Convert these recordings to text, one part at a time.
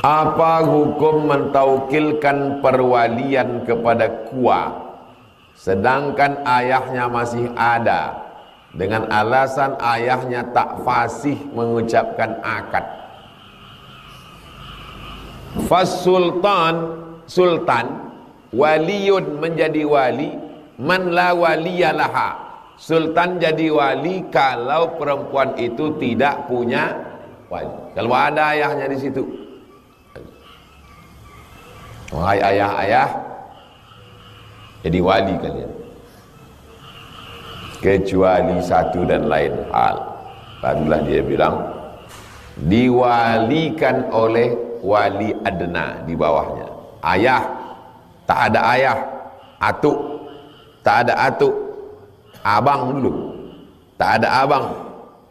Apa hukum mentaukilkan perwalian kepada kua sedangkan ayahnya masih ada, dengan alasan ayahnya tak fasih mengucapkan akad? Sultan waliyun, menjadi wali man la waliyalaha. Sultan jadi wali kalau perempuan itu tidak punya wali. Kalau ada ayahnya di situ, wahai ayah-ayah, jadi wali kalian, kecuali satu dan lain hal. Barulah dia bilang diwalikan oleh wali adna di bawahnya. Ayah, tak ada ayah. Atuk, tak ada atuk. Abang dulu, tak ada abang.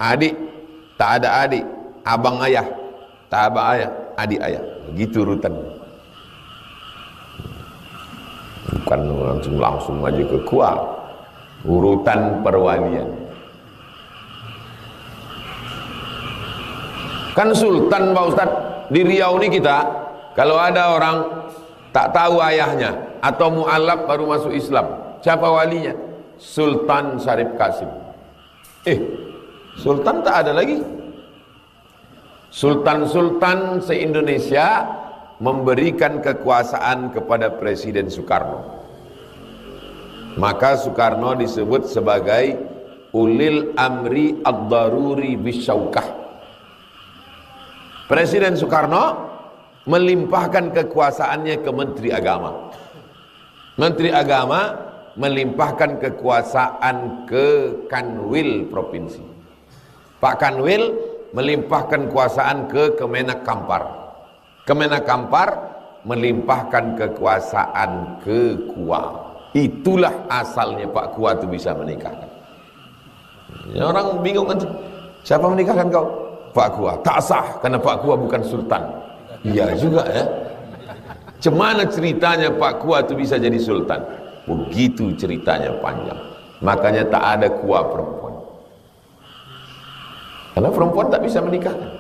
Adik, tak ada adik. Abang ayah, tak abang ayah, adik ayah. Begitu urutan. Bukan langsung aja ke kua. Urutan perwalian. Kan sultan Pak Ustaz, di Riau ini kita, kalau ada orang tak tahu ayahnya atau mu'alaf baru masuk Islam, siapa walinya? Sultan Syarif Qasim. Sultan tak ada lagi. Sultan-sultan se-Indonesia memberikan kekuasaan kepada Presiden Soekarno. Maka Soekarno disebut sebagai ulil amri ad-daruri bisyaukah. Presiden Soekarno melimpahkan kekuasaannya ke Menteri Agama. Menteri Agama melimpahkan kekuasaan ke Kanwil Provinsi. Pak Kanwil melimpahkan kekuasaan ke Kemenak Kampar. Kemenak Kampar melimpahkan kekuasaan ke Kua. Itulah asalnya Pak Kua itu bisa menikahkan. Ya, orang bingung kan, siapa menikahkan kau? Pak Kua. Tak sah karena Pak Kua bukan sultan. Iya juga ya. Cemana ceritanya Pak Kua itu bisa jadi sultan? Begitu ceritanya panjang. Makanya tak ada kua perempuan. Karena perempuan tak bisa menikahkan.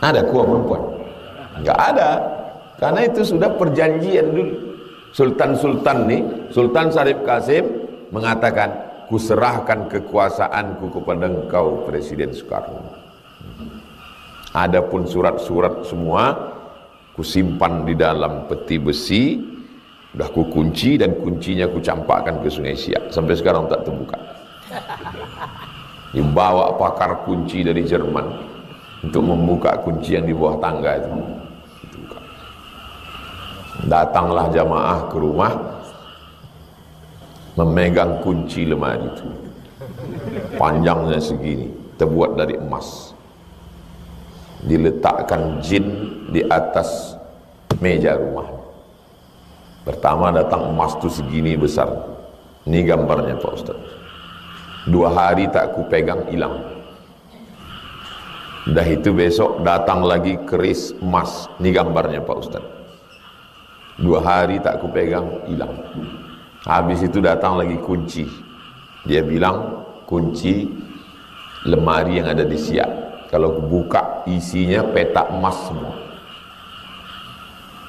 Ada kua perempuan? Enggak ada. Karena itu sudah perjanjian dulu. Sultan-sultan nih, Sultan Syarif Qasim mengatakan, kuserahkan kekuasaanku kepada engkau Presiden Soekarno. Adapun surat-surat semua kusimpan di dalam peti besi. Udah ku kunci dan kuncinya ku campakkan ke Sungai Siak. Sampai sekarang tak terbuka. Dibawa pakar kunci dari Jerman untuk membuka kunci yang di bawah tangga itu. Datanglah jamaah ke rumah, memegang kunci lemari itu. Panjangnya segini, terbuat dari emas. Diletakkan jin di atas meja rumah. Pertama datang emas itu segini besar. Ini gambarnya Pak Ustaz. 2 hari tak ku pegang, hilang. Dah itu besok datang lagi keris emas. Ini gambarnya Pak Ustaz. 2 hari tak ku pegang, hilang. Habis itu datang lagi kunci. Dia bilang kunci lemari yang ada di Siak. Kalau ku buka isinya petak emas semua.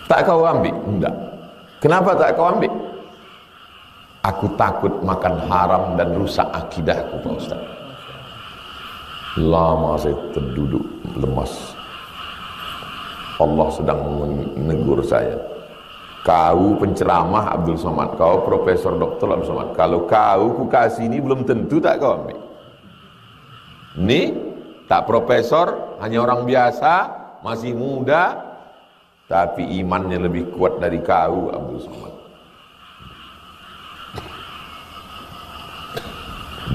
Tak kau ambil? Enggak. Kenapa tak kau ambil? Aku takut makan haram dan rusak akidahku Pak Ustaz. Lama saya terduduk lemas. Allah sedang menegur saya. Kau penceramah Abdul Somad, kau Profesor Dr. Abdul Somad. Kalau kau ku kasih ini belum tentu tak kau ambil. Ini tak profesor, hanya orang biasa, masih muda, tapi imannya lebih kuat dari kau Abdul Somad.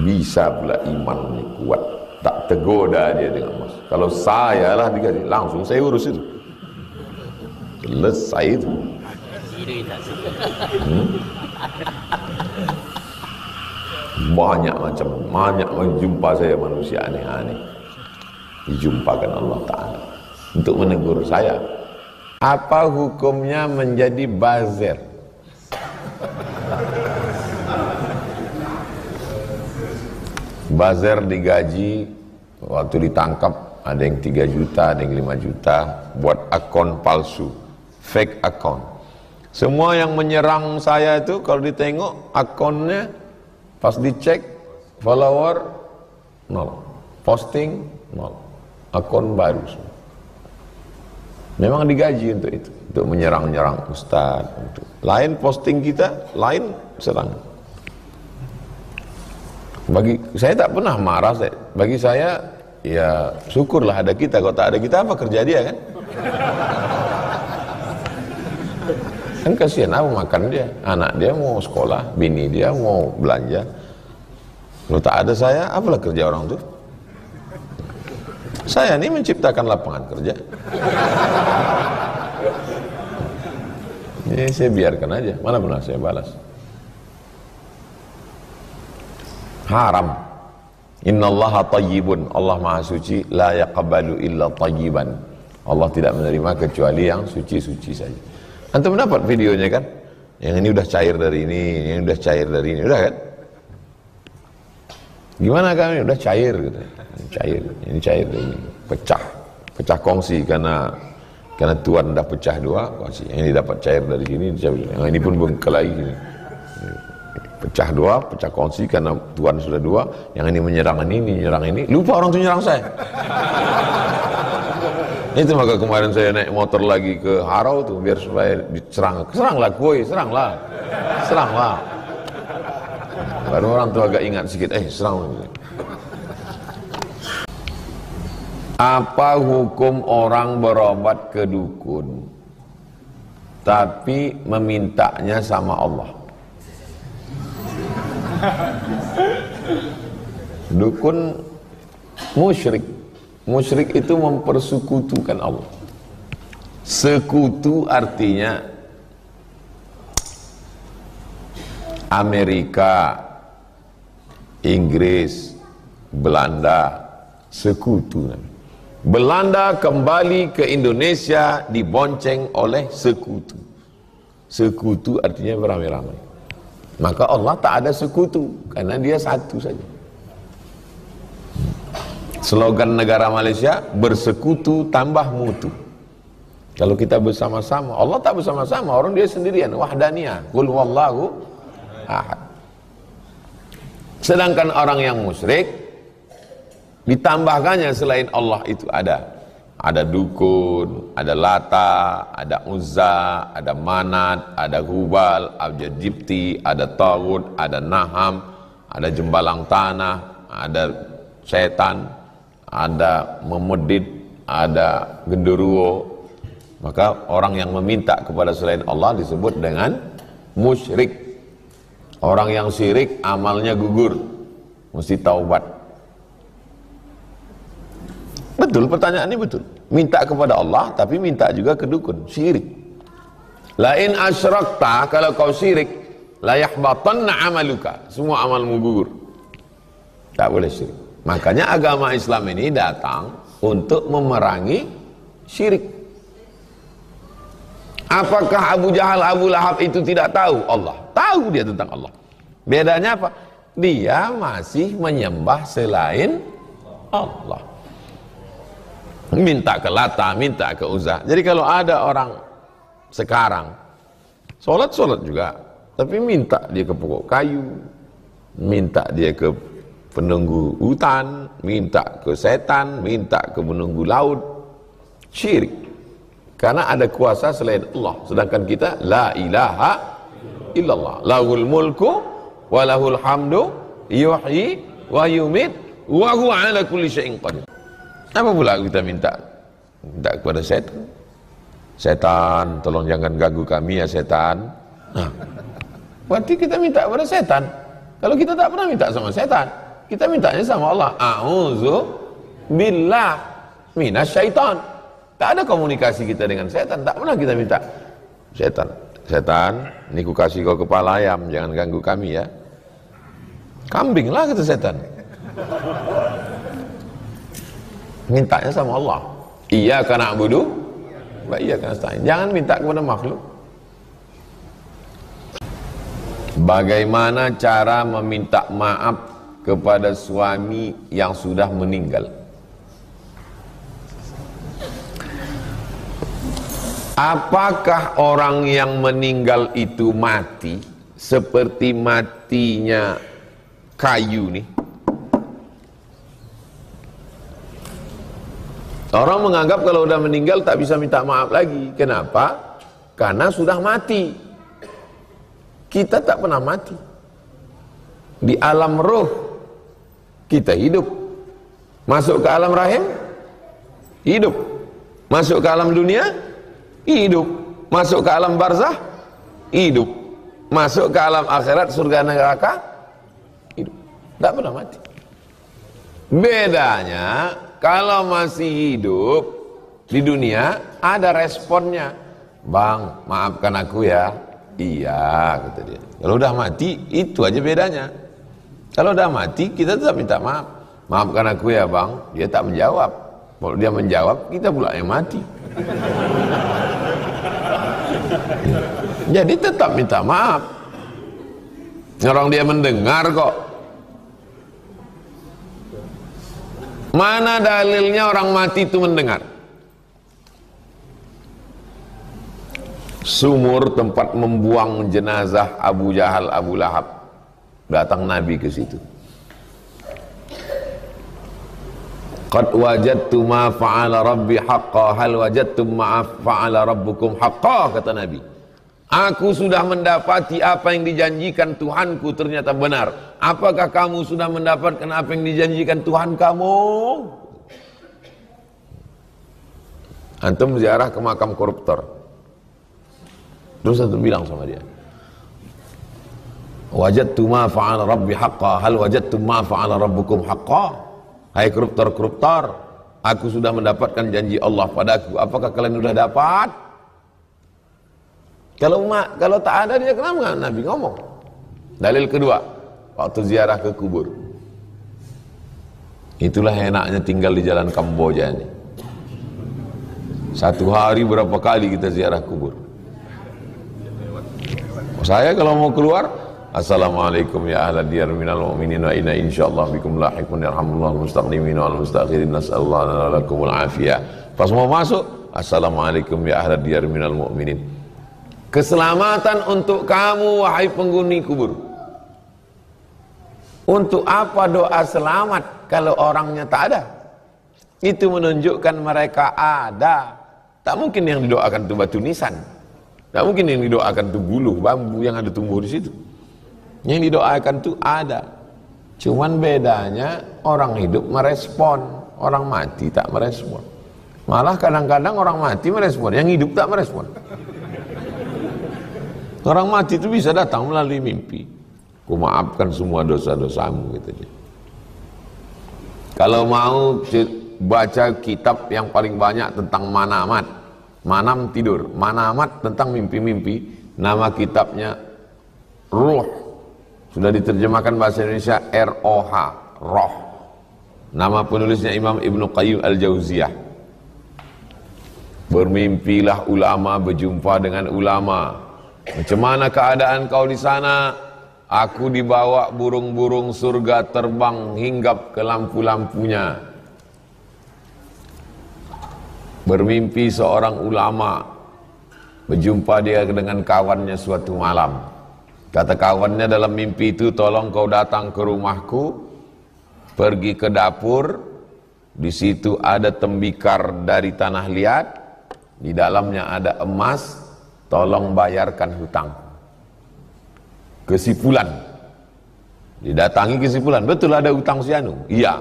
Bisa pula imannya kuat, tak tergoda dia dengan emas. Kalau saya lah dikasih, langsung saya urus itu. Selesai itu. Banyak jumpa saya manusia aneh-aneh. Dijumpakan Allah Ta'ala untuk menegur saya. Apa hukumnya menjadi bazir? Bazir digaji waktu ditangkap ada yang 3 juta, ada yang 5 juta buat akun palsu, fake account. Semua yang menyerang saya itu kalau ditengok akunnya, pas dicek follower 0, posting 0, akun baru semua. Memang digaji untuk itu, untuk menyerang-nyerang ustaz. Untuk lain posting kita, lain serang. Bagi saya tak pernah marah. Bagi saya ya syukurlah ada kita. Kalau tak ada kita apa kerja dia kan? Kan kasihan apa makan dia, anak dia mau sekolah, bini dia mau belanja. Kalau tak ada saya, apalah kerja orang tuh? Saya ini menciptakan lapangan kerja. Ini saya biarkan aja, mana pernah saya balas. Haram. Innallaha tayyibun, Allah maha suci, la yaqbalu illa tayyiban. Allah tidak menerima kecuali yang suci-suci saja. Antum mendapat videonya kan? Yang ini udah cair dari ini, yang udah cair dari ini, udah kan? Gimana kami? Udah cair gitu. Cair, ini cair dari ini. Pecah kongsi karena tuan dah pecah 2 kongsi. Yang ini dapat cair dari sini, yang ini pun bengkelai sini. Pecah 2, pecah kongsi karena tuan sudah 2, yang ini menyerang ini menyerang ini. Lupa orang itu nyerang saya. Itu maka kemarin saya naik motor lagi ke Harau tuh biar supaya diserang. Seranglah kuy, seranglah. Baru orang tuh agak ingat sedikit, serang. Apa hukum orang berobat ke dukun tapi memintanya sama Allah? Dukun musyrik. Musyrik itu mempersekutukan Allah. Sekutu artinya Amerika, Inggris, Belanda, sekutu. Belanda kembali ke Indonesia dibonceng oleh sekutu. Sekutu artinya beramai-ramai. Maka Allah tak ada sekutu karena dia satu saja. Slogan negara Malaysia, bersekutu tambah mutu. Kalau kita bersama-sama, Allah tak bersama-sama, orang dia sendirian, wahdaniyah, qul huwallahu ahad. Sedangkan orang yang musyrik ditambahkannya selain Allah itu ada dukun, ada Lata, ada Uzza, ada Manat, ada Hubal, ada Jibti, ada Taghut, ada Naham, ada jembalang tanah, ada setan, ada memedit, ada genderuwo. Maka orang yang meminta kepada selain Allah disebut dengan musyrik. Orang yang syirik amalnya gugur, mesti taubat. Betul, pertanyaan ini betul. Minta kepada Allah tapi minta juga ke dukun, syirik. La in asyrakta, kalau kau syirik, la yahbatanna amaluka, semua amalmu gugur. Tak boleh syirik. Makanya agama Islam ini datang untuk memerangi syirik. Apakah Abu Jahal, Abu Lahab itu tidak tahu Allah? Tahu dia tentang Allah. Bedanya apa? Dia masih menyembah selain Allah. Minta ke Lata, minta ke Uzza. Jadi kalau ada orang sekarang sholat juga, tapi minta dia ke pokok kayu, minta dia ke penunggu hutan, minta ke setan, minta ke penunggu laut, syirik. Karena ada kuasa selain Allah. Sedangkan kita la ilaha illallah, lahul mulku wa lahul hamdu yuhyi wa yumit wa huwa ala kulli syai'in qadir. Apa pula kita minta kepada setan? Setan, tolong jangan ganggu kami ya setan. Nah, berarti kita minta kepada setan. Kalau kita tak pernah minta sama setan, kita mintanya sama Allah. A'udzu billah minasyaiton. Tak ada komunikasi kita dengan setan, tak pernah kita minta. Setan, ini ku kasih kau kepala ayam, jangan ganggu kami ya. Kambing lah kata setan. Mintanya sama Allah. Iyyaka na'budu wa iyyaka nasta'in. Jangan minta kepada makhluk. Bagaimana cara meminta maaf kepada suami yang sudah meninggal? Apakah orang yang meninggal itu mati seperti matinya kayu nih? Orang menganggap kalau udah meninggal tak bisa minta maaf lagi. Kenapa? Karena sudah mati. Kita tak pernah mati. Di alam roh kita hidup. Masuk ke alam rahim, hidup. Masuk ke alam dunia, hidup. Masuk ke alam barzah, hidup. Masuk ke alam akhirat, surga neraka, hidup. Tak pernah mati. Bedanya, kalau masih hidup di dunia, ada responnya. Bang, maafkan aku ya. Iya, kata dia. Kalau udah mati, itu aja bedanya. Kalau udah mati, kita tetap minta maaf. Maafkan aku ya bang. Dia tak menjawab. Kalau dia menjawab, kita pula yang mati. Jadi tetap minta maaf. Orang dia mendengar kok. Mana dalilnya orang mati itu mendengar? Sumur tempat membuang jenazah Abu Jahal, Abu Lahab. Datang Nabi ke situ. Qad wajadtu ma fa'ala rabbi haqqa, hal wajadtum ma fa'ala rabbukum haqqa, kata Nabi. Aku sudah mendapati apa yang dijanjikan Tuhanku ternyata benar. Apakah kamu sudah mendapatkan apa yang dijanjikan Tuhan kamu? Antum ziarah ke makam koruptor. Terus antum bilang sama dia, wajadtu ma fa'ala rabbi haqqa, hal wajadtum ma fa'ala rabbukum haqqa. Hai koruptor-koruptor, aku sudah mendapatkan janji Allah padaku. Apakah kalian sudah dapat? Kalau tak ada, dia kenapa nggak Nabi ngomong? Dalil kedua, waktu ziarah ke kubur. Itulah enaknya tinggal di jalan Kamboja ini. Satu hari berapa kali kita ziarah kubur. Saya kalau mau keluar, assalamualaikum ya ahla diyar minal mu'minin wa inna insyaallah bikum lahiqun yarhamullahu mustaqdimin wal mustakhirin nas'allahu lana lakumul afiyah. Pas mau masuk, assalamualaikum ya ahla diyar minal mu'minin. Keselamatan untuk kamu wahai penghuni kubur. Untuk apa doa selamat kalau orangnya tak ada? Itu menunjukkan mereka ada. Tak mungkin yang didoakan itu batu nisan. Tak mungkin yang didoakan itu buluh bambu yang ada tumbuh di situ. Yang didoakan itu ada. Cuman bedanya orang hidup merespon, orang mati tak merespon. Malah kadang-kadang orang mati merespon, yang hidup tak merespon. Orang mati itu bisa datang melalui mimpi. Ku maafkan semua dosa-dosamu, gitu dia. Kalau mau baca kitab yang paling banyak tentang manamat, manam tidur, manamat tentang mimpi-mimpi, nama kitabnya Ruh. Sudah diterjemahkan bahasa Indonesia R-O-H, Roh. Nama penulisnya Imam Ibnu Qayyim Al-Jauziyah. Bermimpilah ulama berjumpa dengan ulama. Macam mana keadaan kau di sana? Aku dibawa burung-burung surga terbang hinggap ke lampu-lampunya. Bermimpi seorang ulama berjumpa dia dengan kawannya suatu malam. Kata kawannya dalam mimpi itu, tolong kau datang ke rumahku, pergi ke dapur, di situ ada tembikar dari tanah liat, di dalamnya ada emas, tolong bayarkan hutang. Kesimpulan, didatangi kesimpulan, betul ada hutang si anu? Iya.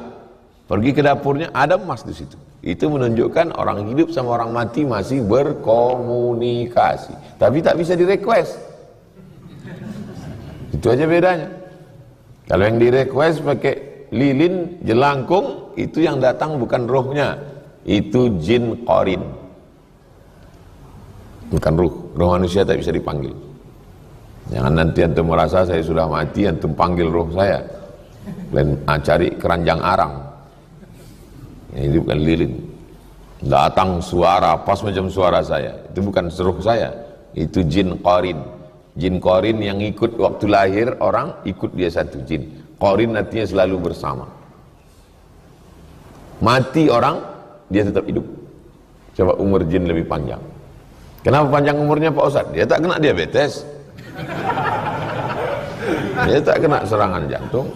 Pergi ke dapurnya, ada emas di situ. Itu menunjukkan orang hidup sama orang mati masih berkomunikasi, tapi tak bisa di-request. Itu aja bedanya. Kalau yang di-request pakai lilin, jelangkung, itu yang datang bukan rohnya, itu jin qarin. Bukan ruh, roh manusia tak bisa dipanggil. Jangan nanti antum merasa saya sudah mati, antum panggil roh saya. Lain cari keranjang arang. Ini bukan lilin. Datang suara pas macam suara saya. Itu bukan roh saya. Itu jin qarin. Jin qarin yang ikut waktu lahir orang, ikut dia satu jin. Qarin artinya selalu bersama. Mati orang, dia tetap hidup. Coba umur jin lebih panjang. Kenapa panjang umurnya Pak Ustadz? Dia tak kena diabetes, dia tak kena serangan jantung.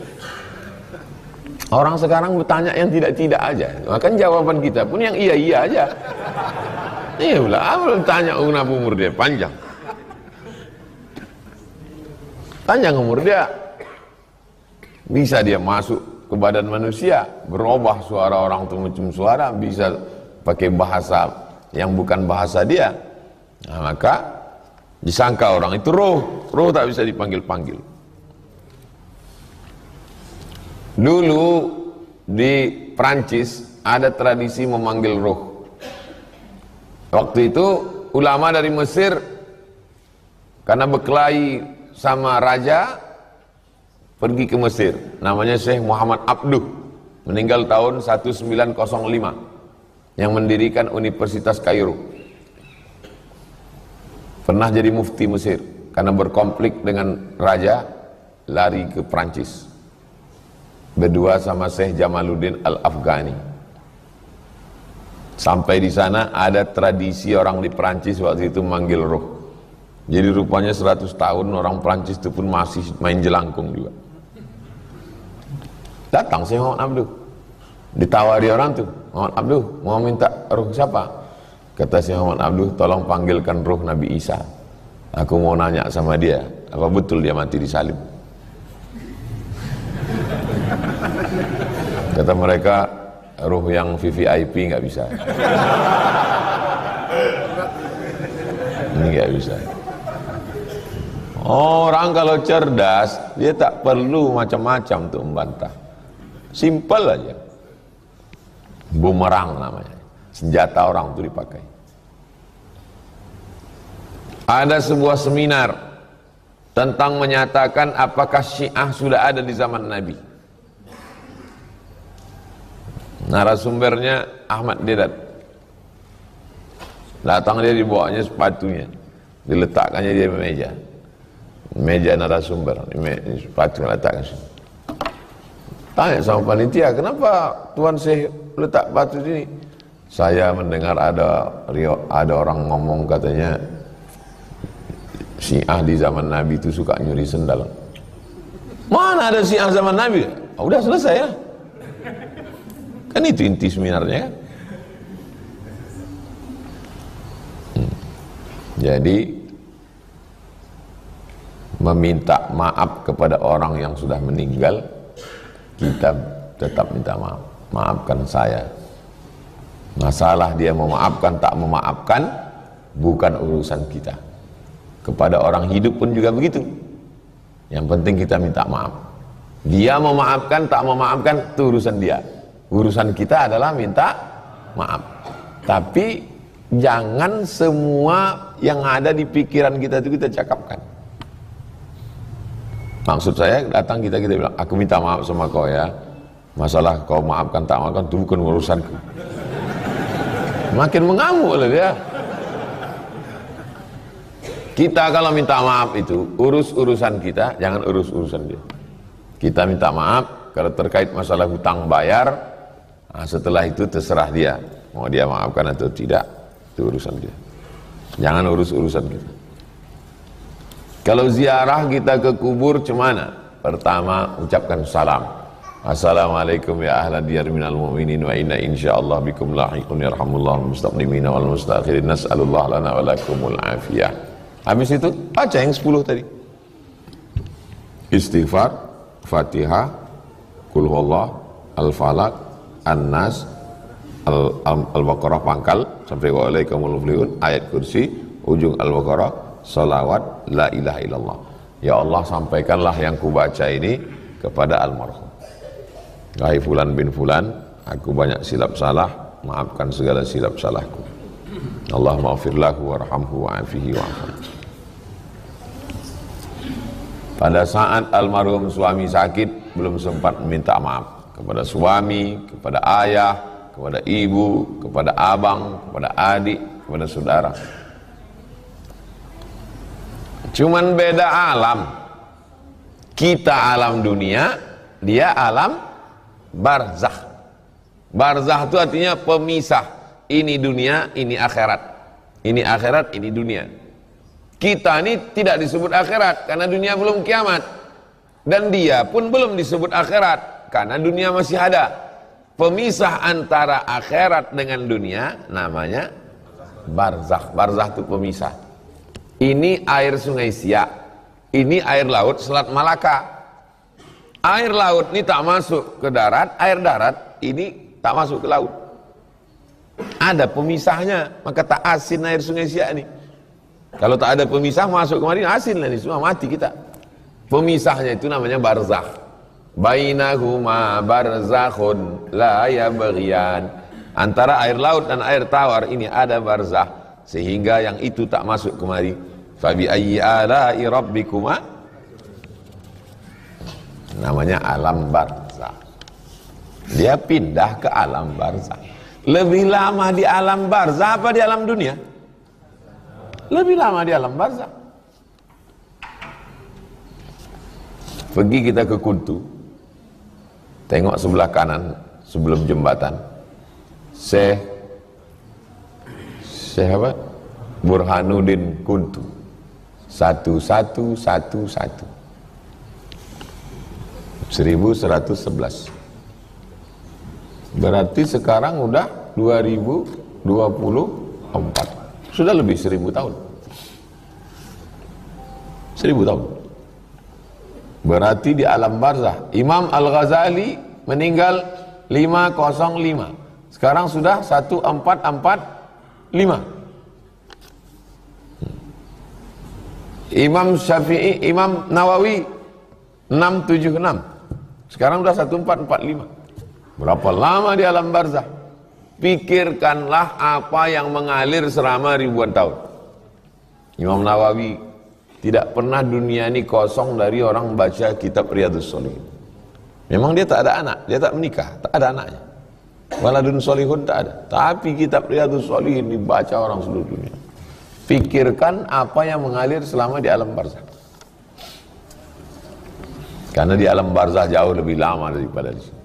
Orang sekarang bertanya yang tidak-tidak aja, maka jawaban kita pun yang iya-iya aja. Iya belum tanya kenapa umur dia panjang. Panjang umur dia, bisa dia masuk ke badan manusia, berubah suara orang tuh macam suara, bisa pakai bahasa yang bukan bahasa dia. Nah, maka disangka orang itu roh tak bisa dipanggil-panggil. Dulu di Prancis ada tradisi memanggil roh. Waktu itu ulama dari Mesir karena berkelahi sama raja pergi ke Mesir, namanya Syekh Muhammad Abduh, meninggal tahun 1905, yang mendirikan Universitas Kairo. Pernah jadi mufti Mesir, karena berkonflik dengan raja, lari ke Prancis berdua sama Syekh Jamaluddin Al-Afghani. Sampai di sana ada tradisi orang di Prancis waktu itu manggil roh. Jadi rupanya 100 tahun orang Prancis itu pun masih main jelangkung juga. Datang Syekh Muhammad Abduh, ditawari orang tuh, Muhammad Abduh mau minta roh siapa? Kata Syekh Muhammad Abduh, tolong panggilkan roh Nabi Isa. Aku mau nanya sama dia, apa betul dia mati disalib? Kata mereka, roh yang VVIP nggak bisa. Ini nggak bisa. Orang kalau cerdas, dia tak perlu macam-macam untuk membantah. Simpel aja. Bumerang namanya. Senjata orang itu dipakai. Ada sebuah seminar tentang menyatakan apakah Syiah sudah ada di zaman Nabi. Narasumbernya Ahmad Dedat. Datang dia, dibawanya sepatunya, diletakkannya dia di meja narasumber, sepatu letakkan sini. Tanya sama panitia, kenapa Tuan Syekh letak batu sini? Saya mendengar ada orang ngomong katanya Syiah di zaman Nabi itu suka nyuri sendal. Mana ada Syiah zaman Nabi? Udah selesai ya. Kan itu inti seminarnya kan. Jadi meminta maaf kepada orang yang sudah meninggal, kita tetap minta maaf. Maafkan saya. Masalah dia memaafkan tak memaafkan bukan urusan kita. Kepada orang hidup pun juga begitu. Yang penting kita minta maaf. Dia memaafkan tak memaafkan itu urusan dia. Urusan kita adalah minta maaf. Tapi jangan semua yang ada di pikiran kita itu kita cakapkan. Maksud saya, datang kita bilang, aku minta maaf sama kau ya. Masalah kau maafkan tak maafkan itu bukan urusanku. Makin mengamuk lah dia. Kita kalau minta maaf itu urusan kita, jangan urusan dia. Kita minta maaf kalau terkait masalah hutang bayar. Nah, setelah itu terserah dia, mau dia maafkan atau tidak, itu urusan dia. Jangan urusan kita. Kalau ziarah kita ke kubur cemana? Pertama ucapkan salam. Assalamualaikum ya ahla diyar minal mu'minin wa inna insyaallah bikum lahiqun yarhamullahu mustaqdimina wal mustakhirin nas'alullah lana wa lakumul afiyah. Habis itu baca yang 10 tadi. Istighfar, Fatihah, Qul huwallah, Al-Falaq, An-Nas, Al-Baqarah pangkal sampai wa alaikumul muflihun, ayat kursi, ujung Al-Baqarah, salawat, la ilaha illallah. Ya Allah, sampaikanlah yang kubaca ini kepada almarhum. Wahai fulan bin fulan, aku banyak silap salah, maafkan segala silap salahku. Allah maghfir lahu warhamhu wa'afihi wa'afan. Pada saat almarhum suami sakit, belum sempat minta maaf kepada suami, kepada ayah, kepada ibu, kepada abang, kepada adik, kepada saudara. Cuman beda alam. Kita alam dunia, dia alam barzakh. Barzakh itu artinya pemisah. Ini dunia, ini akhirat. Ini akhirat, ini dunia. Kita ini tidak disebut akhirat karena dunia belum kiamat. Dan dia pun belum disebut akhirat karena dunia masih ada. Pemisah antara akhirat dengan dunia namanya barzakh. Barzakh itu pemisah. Ini air sungai Siak, ini air laut Selat Malaka. Air laut ini tak masuk ke darat, air darat ini tak masuk ke laut. Ada pemisahnya, maka tak asin air sungai Siak ini. Kalau tak ada pemisah masuk kemarin asin lah ini, semua mati kita. Pemisahnya itu namanya barzakh. Bainahuma barzakhun la yabghiyan. Antara air laut dan air tawar ini ada barzakh, sehingga yang itu tak masuk kemari. Fabi ayyi ala'i rabbikuma, namanya alam barzakh. Dia pindah ke alam barzakh. Lebih lama di alam barzakh apa di alam dunia? Lebih lama di alam barzakh. Pergi kita ke Kuntu, tengok sebelah kanan sebelum jembatan, Syekh apa? Burhanuddin Kuntu 1111 1111. Berarti sekarang udah 2024, sudah lebih 1000 tahun. 1000 tahun. Berarti di alam barzakh. Imam Al-Ghazali meninggal 505. Sekarang sudah 1445. Imam Syafi'i, Imam Nawawi 676. Sekarang sudah 1445. Berapa lama di alam barzakh? Pikirkanlah apa yang mengalir selama ribuan tahun. Imam Nawawi tidak pernah dunia ini kosong dari orang baca kitab Riyadhus Shalihin. Memang dia tak ada anak, dia tak menikah, tak ada anaknya. Waladun Sholihun tak ada. Tapi kitab Riyadhus Shalihin dibaca orang seluruh dunia. Pikirkan apa yang mengalir selama di alam barzakh. Karena di alam barzakh jauh lebih lama daripada di sini.